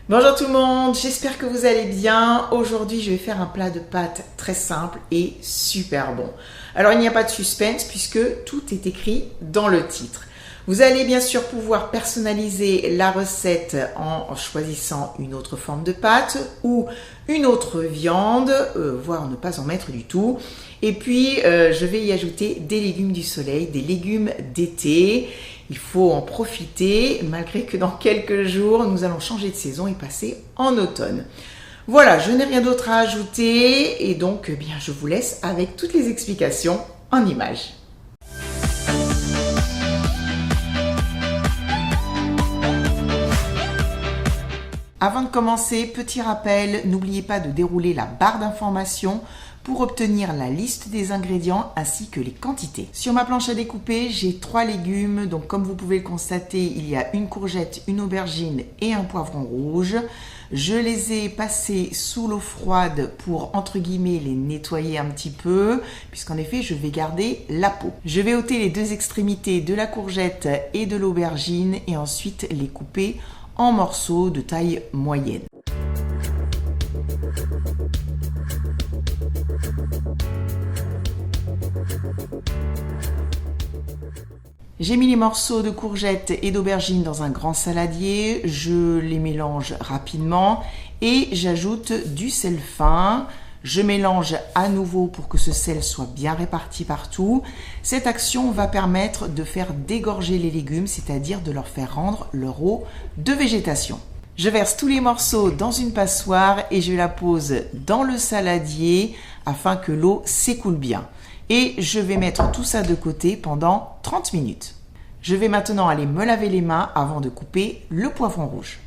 Bonjour tout le monde, j'espère que vous allez bien. Aujourd'hui, je vais faire un plat de pâtes très simple et super bon. Alors, il n'y a pas de suspense puisque tout est écrit dans le titre. Vous allez bien sûr pouvoir personnaliser la recette en choisissant une autre forme de pâte ou une autre viande, voire ne pas en mettre du tout. Et puis, je vais y ajouter des légumes du soleil, des légumes d'été. Il faut en profiter, malgré que dans quelques jours, nous allons changer de saison et passer en automne. Voilà, je n'ai rien d'autre à ajouter et donc bien, je vous laisse avec toutes les explications en images. Avant de commencer, petit rappel, n'oubliez pas de dérouler la barre d'informations pour obtenir la liste des ingrédients ainsi que les quantités. Sur ma planche à découper, j'ai 3 légumes, donc comme vous pouvez le constater, il y a une courgette, une aubergine et un poivron rouge. Je les ai passés sous l'eau froide pour, entre guillemets, les nettoyer un petit peu, puisqu'en effet, je vais garder la peau. Je vais ôter les deux extrémités de la courgette et de l'aubergine et ensuite les couper en morceaux de taille moyenne. J'ai mis les morceaux de courgettes et d'aubergine dans un grand saladier, je les mélange rapidement et j'ajoute du sel fin. Je mélange à nouveau pour que ce sel soit bien réparti partout. Cette action va permettre de faire dégorger les légumes, c'est-à-dire de leur faire rendre leur eau de végétation. Je verse tous les morceaux dans une passoire et je la pose dans le saladier afin que l'eau s'écoule bien. Et je vais mettre tout ça de côté pendant 30 minutes. Je vais maintenant aller me laver les mains avant de couper le poivron rouge.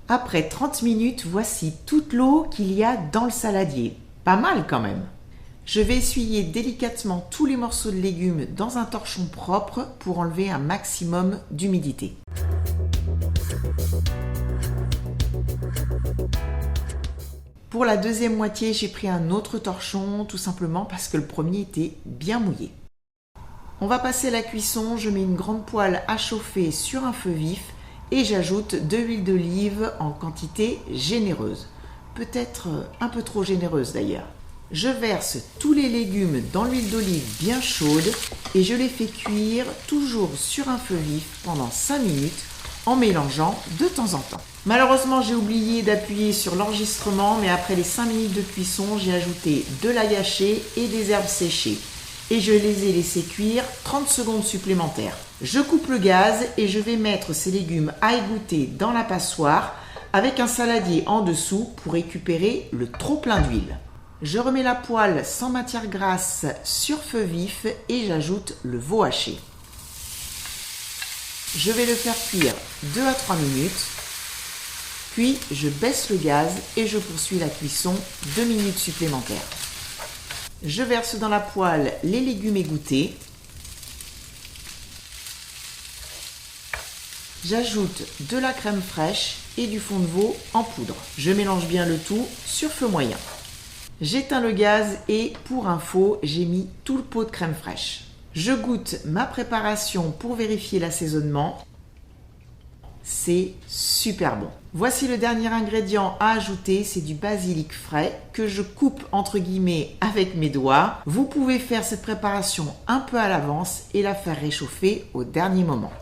Après 30 minutes, voici toute l'eau qu'il y a dans le saladier. Pas mal quand même. Je vais essuyer délicatement tous les morceaux de légumes dans un torchon propre pour enlever un maximum d'humidité. Pour la deuxième moitié, j'ai pris un autre torchon, tout simplement parce que le premier était bien mouillé. On va passer à la cuisson. Je mets une grande poêle à chauffer sur un feu vif et j'ajoute de l'huile d'olive en quantité généreuse. Peut-être un peu trop généreuse d'ailleurs. Je verse tous les légumes dans l'huile d'olive bien chaude et je les fais cuire toujours sur un feu vif pendant 5 minutes en mélangeant de temps en temps. Malheureusement, j'ai oublié d'appuyer sur l'enregistrement, mais après les 5 minutes de cuisson, j'ai ajouté de l'ail haché et des herbes séchées. Et je les ai laissés cuire 30 secondes supplémentaires. Je coupe le gaz et je vais mettre ces légumes à égoutter dans la passoire avec un saladier en dessous pour récupérer le trop plein d'huile. Je remets la poêle sans matière grasse sur feu vif et j'ajoute le veau haché. Je vais le faire cuire 2 à 3 minutes. Puis je baisse le gaz et je poursuis la cuisson 2 minutes supplémentaires. Je verse dans la poêle les légumes égouttés. J'ajoute de la crème fraîche et du fond de veau en poudre. Je mélange bien le tout sur feu moyen. J'éteins le gaz et pour info, j'ai mis tout le pot de crème fraîche. Je goûte ma préparation pour vérifier l'assaisonnement. C'est super bon. Voici le dernier ingrédient à ajouter, c'est du basilic frais que je coupe entre guillemets avec mes doigts. Vous pouvez faire cette préparation un peu à l'avance et la faire réchauffer au dernier moment.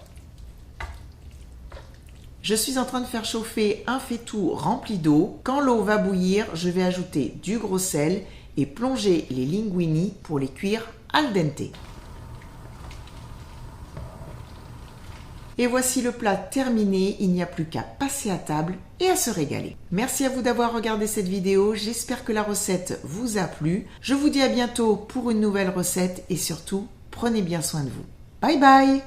Je suis en train de faire chauffer un faitout rempli d'eau. Quand l'eau va bouillir, je vais ajouter du gros sel et plonger les linguini pour les cuire al dente. Et voici le plat terminé, il n'y a plus qu'à passer à table et à se régaler. Merci à vous d'avoir regardé cette vidéo, j'espère que la recette vous a plu. Je vous dis à bientôt pour une nouvelle recette et surtout, prenez bien soin de vous. Bye bye!